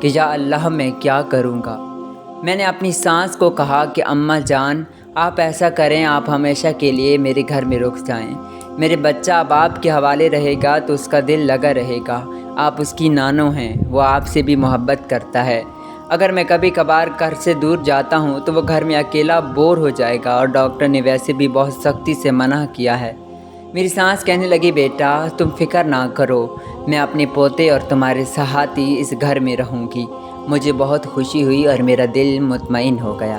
کہ یا اللہ میں کیا کروں گا۔ میں نے اپنی سانس کو کہا کہ اماں جان آپ ایسا کریں، آپ ہمیشہ کے لیے میرے گھر میں رک جائیں۔ میرے بچہ اب آپ کے حوالے رہے گا تو اس کا دل لگا رہے گا، آپ اس کی نانو ہیں، وہ آپ سے بھی محبت کرتا ہے۔ اگر میں کبھی کبھار گھر سے دور جاتا ہوں تو وہ گھر میں اکیلا بور ہو جائے گا، اور ڈاکٹر نے ویسے بھی بہت سختی سے منع کیا ہے۔ میری سانس کہنے لگی بیٹا تم فکر نہ کرو، میں اپنے پوتے اور تمہارے سہاتی اس گھر میں رہوں گی۔ مجھے بہت خوشی ہوئی اور میرا دل مطمئن ہو گیا۔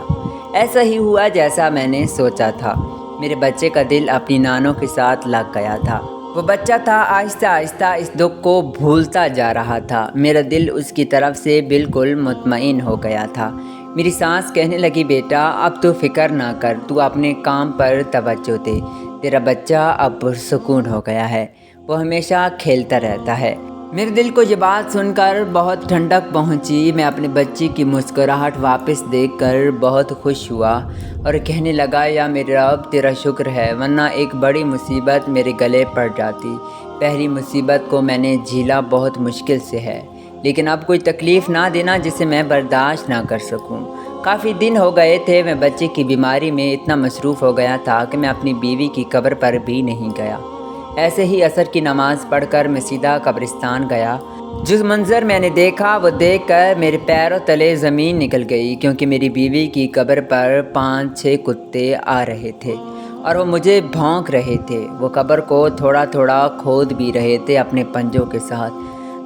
ایسا ہی ہوا جیسا میں نے سوچا تھا، میرے بچے کا دل اپنی نانوں کے ساتھ لگ گیا تھا۔ وہ بچہ تھا آہستہ آہستہ اس دکھ کو بھولتا جا رہا تھا، میرا دل اس کی طرف سے بالکل مطمئن ہو گیا تھا۔ میری سانس کہنے لگی بیٹا اب تو فکر نہ کر، تو اپنے کام پر توجہ دے، تیرا بچہ اب پرسکون ہو گیا ہے، وہ ہمیشہ کھیلتا رہتا ہے۔ میرے دل کو یہ بات سن کر بہت ٹھنڈک پہنچی، میں اپنے بچے کی مسکراہٹ واپس دیکھ کر بہت خوش ہوا اور کہنے لگا یا میرے رب تیرا شکر ہے، ورنہ ایک بڑی مصیبت میرے گلے پڑ جاتی۔ پہلی مصیبت کو میں نے جھیلا بہت مشکل سے ہے، لیکن اب کوئی تکلیف نہ دینا جسے میں برداشت نہ کر سکوں۔ کافی دن ہو گئے تھے میں بچے کی بیماری میں اتنا مصروف ہو گیا تھا کہ میں اپنی بیوی کی قبر پر بھی نہیں گیا۔ ایسے ہی عصر کی نماز پڑھ کر میں سیدھا قبرستان گیا۔ جس منظر میں نے دیکھا وہ دیکھ کر میرے پیروں تلے زمین نکل گئی، کیونکہ میری بیوی کی قبر پر 5-6 کتے آ رہے تھے اور وہ مجھے بھونک رہے تھے۔ وہ قبر کو تھوڑا تھوڑا کھود بھی رہے تھے اپنے پنجوں کے ساتھ۔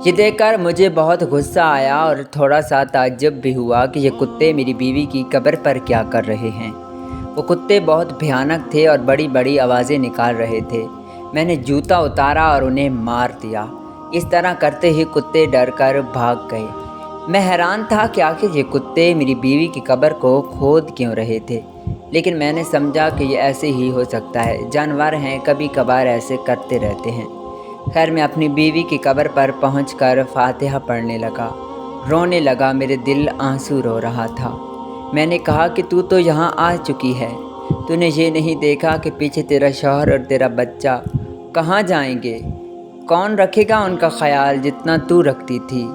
یہ دیکھ کر مجھے بہت غصہ آیا اور تھوڑا سا تعجب بھی ہوا کہ یہ کتے میری بیوی کی قبر پر کیا کر رہے ہیں۔ وہ کتے بہت بھیانک تھے اور بڑی بڑی آوازیں نکال رہے تھے۔ میں نے جوتا اتارا اور انہیں مار دیا۔ اس طرح کرتے ہی کتے ڈر کر بھاگ گئے۔ میں حیران تھا کہ آخر یہ کتے میری بیوی کی قبر کو کھود کیوں رہے تھے، لیکن میں نے سمجھا کہ یہ ایسے ہی ہو سکتا ہے، جانور ہیں کبھی کبھار ایسے کرتے رہتے ہیں۔ خیر میں اپنی بیوی کی قبر پر پہنچ کر فاتحہ پڑھنے لگا، رونے لگا، میرے دل آنسو رو رہا تھا۔ میں نے کہا کہ تو یہاں آ چکی ہے، تو نے یہ نہیں دیکھا کہ پیچھے تیرا شوہر اور تیرا بچہ کہاں جائیں گے؟ کون رکھے گا ان کا خیال جتنا تو رکھتی تھی؟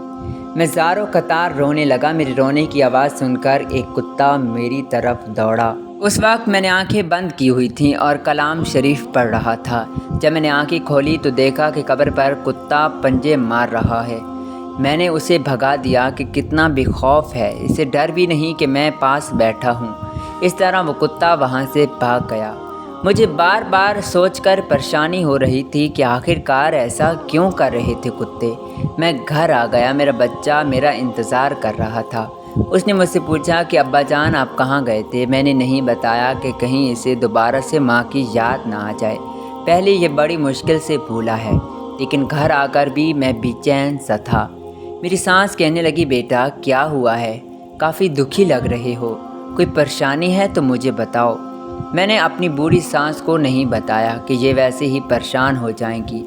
میں زاروں قطار رونے لگا۔ میرے رونے کی آواز سن کر ایک کتا میری طرف دوڑا۔ اس وقت میں نے آنکھیں بند کی ہوئی تھیں اور کلام شریف پڑھ رہا تھا۔ جب میں نے آنکھیں کھولی تو دیکھا کہ قبر پر کتا پنجے مار رہا ہے۔ میں نے اسے بھگا دیا کہ کتنا بے خوف ہے، اسے ڈر بھی نہیں کہ میں پاس بیٹھا ہوں۔ اس طرح وہ کتا وہاں سے بھاگ گیا۔ مجھے بار بار سوچ کر پریشانی ہو رہی تھی کہ آخرکار ایسا کیوں کر رہے تھے کتے۔ میں گھر آ گیا، میرا بچہ میرا انتظار کر رہا تھا۔ اس نے مجھ سے پوچھا کہ ابا جان آپ کہاں گئے تھے؟ میں نے نہیں بتایا کہ کہیں اسے دوبارہ سے ماں کی یاد نہ آ جائے۔ پہلے یہ بڑی مشکل سے بھولا ہے، لیکن گھر آ کر بھی میں بے چین سا تھا۔ میری سانس کہنے لگی بیٹا کیا ہوا ہے؟ کافی دکھی لگ رہے ہو، کوئی پریشانی ہے تو مجھے بتاؤ۔ میں نے اپنی بوڑھی سانس کو نہیں بتایا کہ یہ ویسے ہی پریشان ہو جائیں گی۔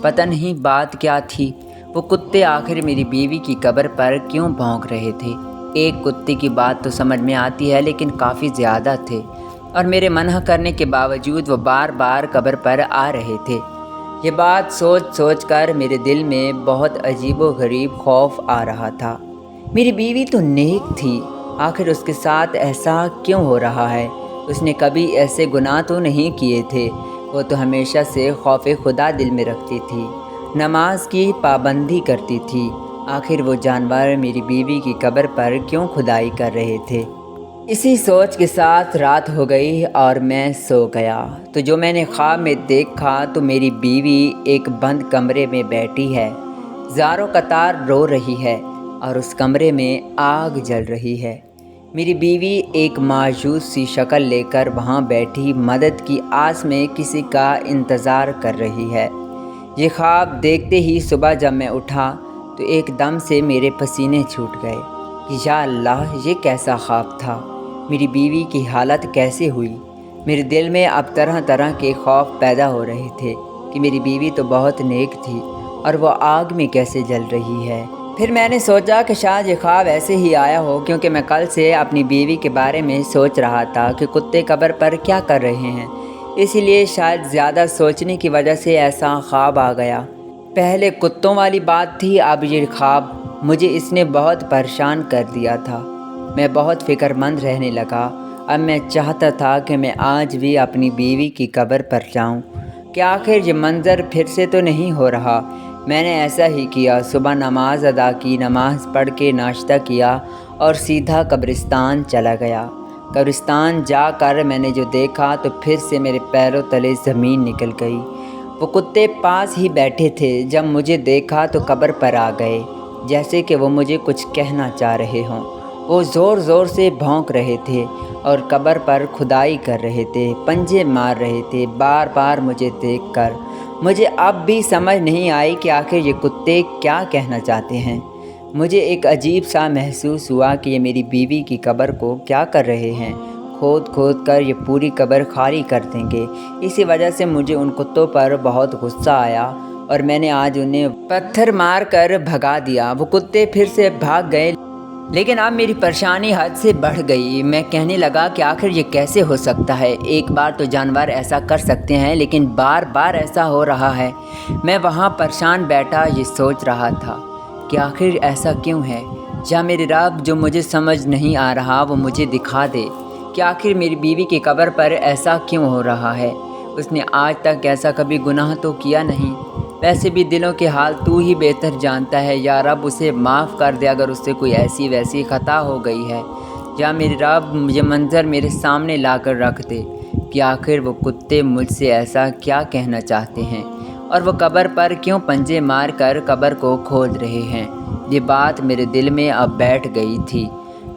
پتہ نہیں بات کیا تھی، وہ کتے آخر میری بیوی کی قبر پر کیوں بھونک رہے تھے؟ ایک کتے کی بات تو سمجھ میں آتی ہے، لیکن کافی زیادہ تھے، اور میرے منع کرنے کے باوجود وہ بار بار قبر پر آ رہے تھے۔ یہ بات سوچ کر میرے دل میں بہت عجیب و غریب خوف آ رہا تھا۔ میری بیوی تو نیک تھی، آخر اس کے ساتھ ایسا کیوں ہو رہا ہے؟ اس نے کبھی ایسے گناہ تو نہیں کیے تھے، وہ تو ہمیشہ سے خوف خدا دل میں رکھتی تھی، نماز کی پابندی کرتی تھی، آخر وہ جانور میری بیوی کی قبر پر کیوں کھدائی کر رہے تھے؟ اسی سوچ کے ساتھ رات ہو گئی اور میں سو گیا۔ تو جو میں نے خواب میں دیکھا تو میری بیوی ایک بند کمرے میں بیٹھی ہے، زاروں قطار رو رہی ہے اور اس کمرے میں آگ جل رہی ہے۔ میری بیوی ایک مایوس سی شکل لے کر وہاں بیٹھی مدد کی آس میں کسی کا انتظار کر رہی ہے۔ یہ خواب دیکھتے ہی صبح جب میں اٹھا تو ایک دم سے میرے پسینے چھوٹ گئے کہ یا اللہ یہ کیسا خواب تھا، میری بیوی کی حالت کیسے ہوئی؟ میرے دل میں اب طرح طرح کے خوف پیدا ہو رہے تھے کہ میری بیوی تو بہت نیک تھی اور وہ آگ میں کیسے جل رہی ہے۔ پھر میں نے سوچا کہ شاید یہ خواب ایسے ہی آیا ہو، کیونکہ میں کل سے اپنی بیوی کے بارے میں سوچ رہا تھا کہ کتے قبر پر کیا کر رہے ہیں، اسی لیے شاید زیادہ سوچنے کی وجہ سے ایسا خواب آ گیا۔ پہلے کتوں والی بات تھی، اب یہ خواب مجھے اس نے بہت پریشان کر دیا تھا۔ میں بہت فکر مند رہنے لگا۔ اب میں چاہتا تھا کہ میں آج بھی اپنی بیوی کی قبر پر جاؤں کہ آخر یہ منظر پھر سے تو نہیں ہو رہا۔ میں نے ایسا ہی کیا۔ صبح نماز ادا کی، نماز پڑھ کے ناشتہ کیا اور سیدھا قبرستان چلا گیا۔ قبرستان جا کر میں نے جو دیکھا تو پھر سے میرے پیروں تلے زمین نکل گئی۔ وہ کتے پاس ہی بیٹھے تھے۔ جب مجھے دیکھا تو قبر پر آ گئے، جیسے کہ وہ مجھے کچھ کہنا چاہ رہے ہوں۔ وہ زور زور سے بھونک رہے تھے اور قبر پر کھدائی کر رہے تھے، پنجے مار رہے تھے بار بار مجھے دیکھ کر۔ مجھے اب بھی سمجھ نہیں آئی کہ آخر یہ کتے کیا کہنا چاہتے ہیں۔ مجھے ایک عجیب سا محسوس ہوا کہ یہ میری بیوی کی قبر کو کیا کر رہے ہیں، کھود کھود کر یہ پوری قبر خالی کر دیں گے۔ اسی وجہ سے مجھے ان کتوں پر بہت غصہ آیا اور میں نے آج انہیں پتھر مار کر بھگا دیا۔ وہ کتے پھر سے بھاگ گئے، لیکن اب میری پریشانی حد سے بڑھ گئی۔ میں کہنے لگا کہ آخر یہ کیسے ہو سکتا ہے؟ ایک بار تو جانور ایسا کر سکتے ہیں، لیکن بار بار ایسا ہو رہا ہے۔ میں وہاں پریشان بیٹھا یہ سوچ رہا تھا کہ آخر ایسا کیوں ہے؟ یا میرے رب جو مجھے سمجھ نہیں آ رہا وہ مجھے دکھا دے کہ آخر میری بیوی کی قبر پر ایسا کیوں ہو رہا ہے۔ اس نے آج تک ایسا کبھی گناہ تو کیا نہیں۔ ویسے بھی دلوں کے حال تو ہی بہتر جانتا ہے۔ یا رب اسے معاف کر دے اگر اس سے کوئی ایسی ویسی خطا ہو گئی ہے۔ یا میرے رب یہ منظر میرے سامنے لا کر رکھ دے کہ آخر وہ کتے مجھ سے ایسا کیا کہنا چاہتے ہیں اور وہ قبر پر کیوں پنجے مار کر قبر کو کھود رہے ہیں۔ یہ بات میرے دل میں اب بیٹھ گئی تھی۔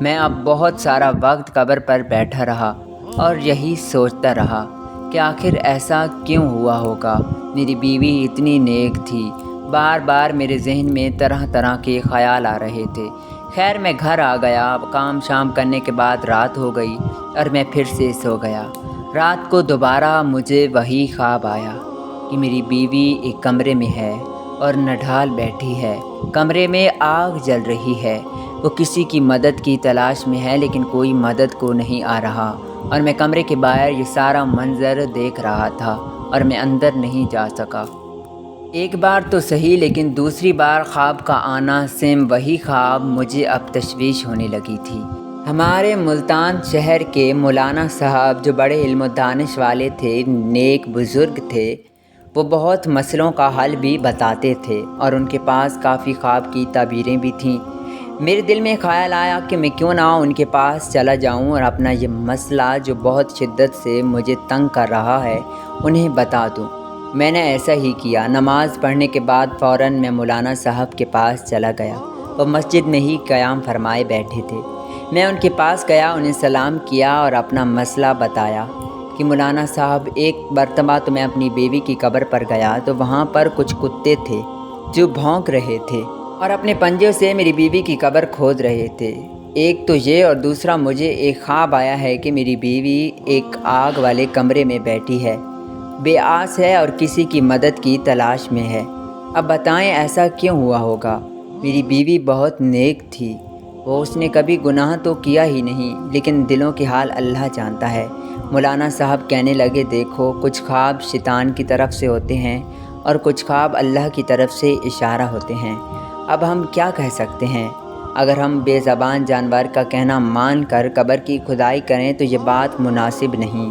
میں اب بہت سارا وقت قبر پر بیٹھا رہا اور یہی سوچتا رہا کہ آخر ایسا کیوں ہوا ہوگا۔ میری بیوی اتنی نیک تھی۔ بار بار میرے ذہن میں طرح طرح کے خیال آ رہے تھے۔ خیر میں گھر آ گیا۔ کام شام کرنے کے بعد رات ہو گئی اور میں پھر سے سو گیا۔ رات کو دوبارہ مجھے وہی خواب آیا کہ میری بیوی ایک کمرے میں ہے اور نڈھال بیٹھی ہے۔ کمرے میں آگ جل رہی ہے۔ وہ کسی کی مدد کی تلاش میں ہے، لیکن کوئی مدد کو نہیں آ رہا اور میں کمرے کے باہر یہ سارا منظر دیکھ رہا تھا اور میں اندر نہیں جا سکا۔ ایک بار تو صحیح، لیکن دوسری بار خواب کا آنا سیم وہی خواب مجھے اب تشویش ہونے لگی تھی۔ ہمارے ملتان شہر کے مولانا صاحب جو بڑے علم و دانش والے تھے، نیک بزرگ تھے، وہ بہت مسئلوں کا حل بھی بتاتے تھے اور ان کے پاس کافی خواب کی تعبیریں بھی تھیں۔ میرے دل میں خیال آیا کہ میں کیوں نہ ان کے پاس چلا جاؤں اور اپنا یہ مسئلہ جو بہت شدت سے مجھے تنگ کر رہا ہے انہیں بتا دوں۔ میں نے ایسا ہی کیا۔ نماز پڑھنے کے بعد فوراً میں مولانا صاحب کے پاس چلا گیا۔ وہ مسجد میں ہی قیام فرمائے بیٹھے تھے۔ میں ان کے پاس گیا، انہیں سلام کیا اور اپنا مسئلہ بتایا کہ مولانا صاحب، ایک مرتبہ تو میں اپنی بیوی کی قبر پر گیا تو وہاں پر کچھ کتے تھے جو بھونک رہے تھے اور اپنے پنجوں سے میری بیوی کی قبر کھود رہے تھے۔ ایک تو یہ، اور دوسرا مجھے ایک خواب آیا ہے کہ میری بیوی ایک آگ والے کمرے میں بیٹھی ہے، بے آس ہے اور کسی کی مدد کی تلاش میں ہے۔ اب بتائیں ایسا کیوں ہوا ہوگا؟ میری بیوی بہت نیک تھی، اس نے کبھی گناہ تو کیا ہی نہیں، لیکن دلوں کے حال اللہ جانتا ہے۔ مولانا صاحب کہنے لگے، دیکھو کچھ خواب شیطان کی طرف سے ہوتے ہیں اور کچھ خواب اللہ کی طرف سے اشارہ ہوتے ہیں۔ اب ہم کیا کہہ سکتے ہیں؟ اگر ہم بے زبان جانور کا کہنا مان کر قبر کی کھدائی کریں تو یہ بات مناسب نہیں۔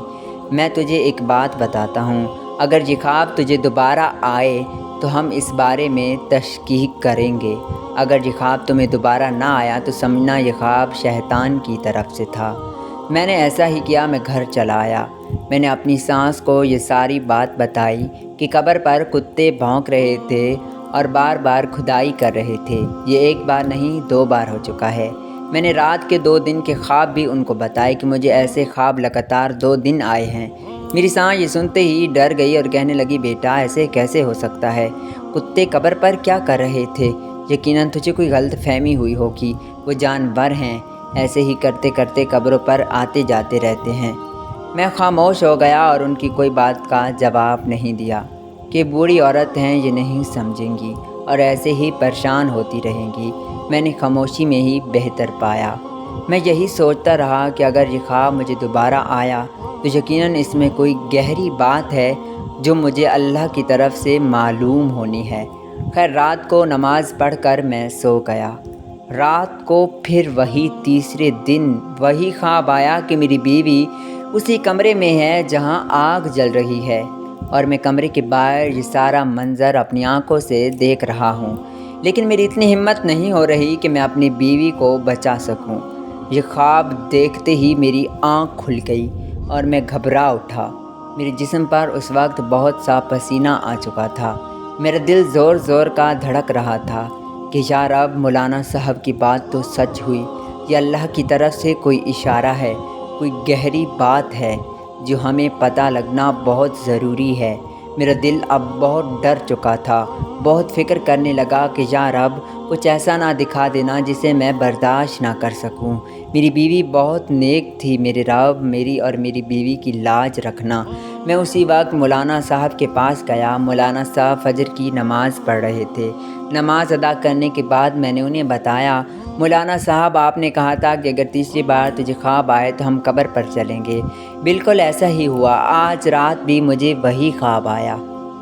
میں تجھے ایک بات بتاتا ہوں، اگر یہ خواب تجھے دوبارہ آئے تو ہم اس بارے میں تحقیق کریں گے۔ اگر یہ خواب تمہیں دوبارہ نہ آیا تو سمجھنا یہ خواب شیطان کی طرف سے تھا۔ میں نے ایسا ہی کیا، میں گھر چلا آیا۔ میں نے اپنی ساس کو یہ ساری بات بتائی کہ قبر پر کتے بھونک رہے تھے اور بار بار کھدائی کر رہے تھے۔ یہ ایک بار نہیں 2 بار ہو چکا ہے۔ میں نے رات کے 2 دن کے خواب بھی ان کو بتائے کہ مجھے ایسے خواب لگاتار 2 دن آئے ہیں۔ میری ساس یہ سنتے ہی ڈر گئی اور کہنے لگی، بیٹا ایسے کیسے ہو سکتا ہے؟ کتے قبر پر کیا کر رہے تھے؟ یقیناً تجھے کوئی غلط فہمی ہوئی ہوگی، وہ جانور ہیں، ایسے ہی کرتے کرتے قبروں پر آتے جاتے رہتے ہیں۔ میں خاموش ہو گیا اور ان کی کوئی بات کا جواب نہیں دیا کہ بوڑھی عورت ہیں، یہ نہیں سمجھیں گی اور ایسے ہی پریشان ہوتی رہیں گی۔ میں نے خاموشی میں ہی بہتر پایا۔ میں یہی سوچتا رہا کہ اگر یہ خواب مجھے دوبارہ آیا تو یقیناً اس میں کوئی گہری بات ہے جو مجھے اللہ کی طرف سے معلوم ہونی ہے۔ خیر رات کو نماز پڑھ کر میں سو گیا۔ رات کو پھر وہی تیسرے دن وہی خواب آیا کہ میری بیوی اسی کمرے میں ہے جہاں آگ جل رہی ہے اور میں کمرے کے باہر یہ سارا منظر اپنی آنکھوں سے دیکھ رہا ہوں، لیکن میری اتنی ہمت نہیں ہو رہی کہ میں اپنی بیوی کو بچا سکوں۔ یہ خواب دیکھتے ہی میری آنکھ کھل گئی اور میں گھبرا اٹھا۔ میرے جسم پر اس وقت بہت سا پسینہ آ چکا تھا۔ میرا دل زور زور کا دھڑک رہا تھا کہ یا رب، مولانا صاحب کی بات تو سچ ہوئی، یہ اللہ کی طرف سے کوئی اشارہ ہے، کوئی گہری بات ہے جو ہمیں پتہ لگنا بہت ضروری ہے۔ میرا دل اب بہت ڈر چکا تھا، بہت فکر کرنے لگا کہ یا رب، کچھ ایسا نہ دکھا دینا جسے میں برداشت نہ کر سکوں۔ میری بیوی بہت نیک تھی، میرے رب میری اور میری بیوی کی لاج رکھنا۔ میں اسی وقت مولانا صاحب کے پاس گیا۔ مولانا صاحب فجر کی نماز پڑھ رہے تھے۔ نماز ادا کرنے کے بعد میں نے انہیں بتایا، مولانا صاحب آپ نے کہا تھا کہ اگر تیسری بار تجھے خواب آئے تو ہم قبر پر چلیں گے۔ بالکل ایسا ہی ہوا۔ آج رات بھی مجھے وہی خواب آیا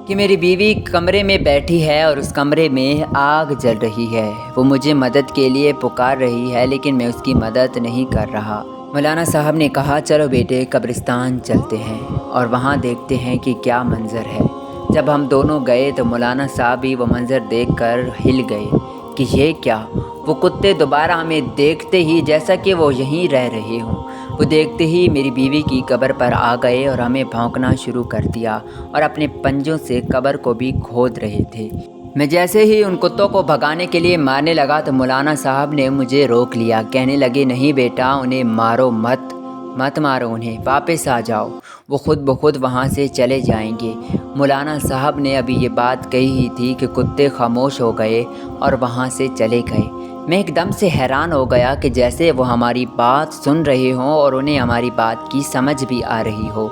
کہ میری بیوی کمرے میں بیٹھی ہے اور اس کمرے میں آگ جل رہی ہے۔ وہ مجھے مدد کے لیے پکار رہی ہے لیکن میں اس کی مدد نہیں کر رہا۔ مولانا صاحب نے کہا، چلو بیٹے قبرستان چلتے ہیں اور وہاں دیکھتے ہیں کہ کیا منظر ہے۔ جب ہم دونوں گئے تو مولانا صاحب بھی وہ منظر دیکھ کر ہل گئے کہ یہ کیا؟ وہ کتے دوبارہ ہمیں دیکھتے ہی جیسا کہ وہ یہیں رہ رہے ہوں، وہ دیکھتے ہی میری بیوی کی قبر پر آ گئے اور ہمیں بھونکنا شروع کر دیا اور اپنے پنجوں سے قبر کو بھی کھود رہے تھے۔ میں جیسے ہی ان کتوں کو بھگانے کے لیے مارنے لگا تو مولانا صاحب نے مجھے روک لیا۔ کہنے لگے، نہیں بیٹا، انہیں مارو مت مارو، انہیں واپس آ جاؤ، وہ خود بخود وہاں سے چلے جائیں گے۔ مولانا صاحب نے ابھی یہ بات کہی ہی تھی کہ کتے خاموش ہو گئے اور وہاں سے چلے گئے۔ میں ایک دم سے حیران ہو گیا کہ جیسے وہ ہماری بات سن رہے ہوں اور انہیں ہماری بات کی سمجھ بھی آ رہی ہو۔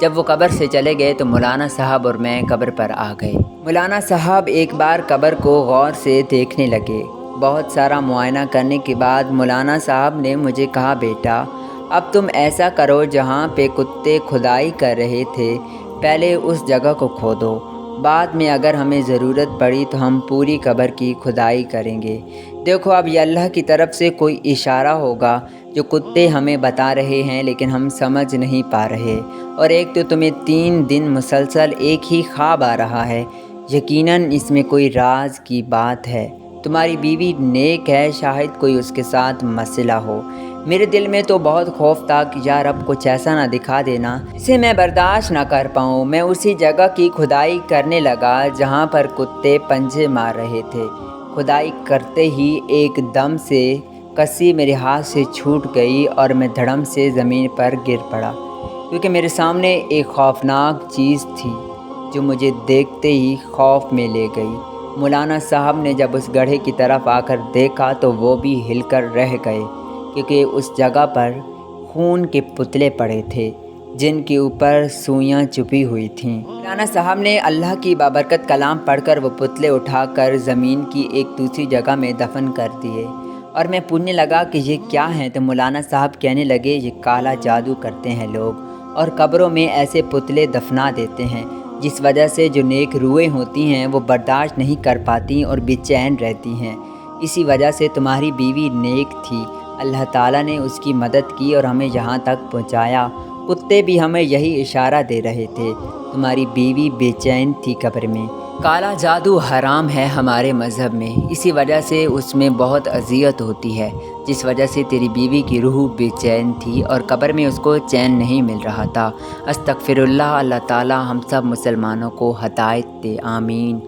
جب وہ قبر سے چلے گئے تو مولانا صاحب اور میں قبر پر آ گئے۔ مولانا صاحب ایک بار قبر کو غور سے دیکھنے لگے۔ بہت سارا معائنہ کرنے کے بعد مولانا صاحب نے مجھے کہا، بیٹا اب تم ایسا کرو جہاں پہ کتے کھدائی کر رہے تھے، پہلے اس جگہ کو کھودو، بعد میں اگر ہمیں ضرورت پڑی تو ہم پوری قبر کی کھدائی کریں گے۔ دیکھو اب یہ اللہ کی طرف سے کوئی اشارہ ہوگا جو کتے ہمیں بتا رہے ہیں لیکن ہم سمجھ نہیں پا رہے، اور ایک تو تمہیں 3 دن مسلسل ایک ہی خواب آ رہا ہے، یقیناً اس میں کوئی راز کی بات ہے۔ تمہاری بیوی نیک ہے، شاید کوئی اس کے ساتھ مسئلہ ہو۔ میرے دل میں تو بہت خوف تھا کہ یا رب کچھ ایسا نہ دکھا دینا جسے میں برداشت نہ کر پاؤں۔ میں اسی جگہ کی کھدائی کرنے لگا جہاں پر کتے پنجے مار رہے تھے۔ کھدائی کرتے ہی ایک دم سے کسی میرے ہاتھ سے چھوٹ گئی اور میں دھڑم سے زمین پر گر پڑا، کیونکہ میرے سامنے ایک خوفناک چیز تھی جو مجھے دیکھتے ہی خوف میں لے گئی۔ مولانا صاحب نے جب اس گڑھے کی طرف آ کر دیکھا تو وہ بھی ہل کر رہ گئے، کیونکہ اس جگہ پر خون کے پتلے پڑے تھے جن کے اوپر سوئیاں چھپی ہوئی تھیں۔ مولانا صاحب نے اللہ کی بابرکت کلام پڑھ کر وہ پتلے اٹھا کر زمین کی ایک دوسری جگہ میں دفن کر دیے، اور میں پوچھنے لگا کہ یہ کیا ہیں تو مولانا صاحب کہنے لگے، یہ کالا جادو کرتے ہیں لوگ اور قبروں میں ایسے پتلے دفنا دیتے ہیں جس وجہ سے جو نیک روحیں ہوتی ہیں وہ برداشت نہیں کر پاتی اور بے چین رہتی ہیں۔ اسی وجہ سے تمہاری بیوی نیک تھی، اللہ تعالیٰ نے اس کی مدد کی اور ہمیں یہاں تک پہنچایا۔ کتے بھی ہمیں یہی اشارہ دے رہے تھے، تمہاری بیوی بے چین تھی قبر میں۔ کالا جادو حرام ہے ہمارے مذہب میں، اسی وجہ سے اس میں بہت اذیت ہوتی ہے، جس وجہ سے تیری بیوی کی روح بے چین تھی اور قبر میں اس کو چین نہیں مل رہا تھا۔ استغفر اللہ، اللہ تعالیٰ ہم سب مسلمانوں کو ہدایت دے، آمین۔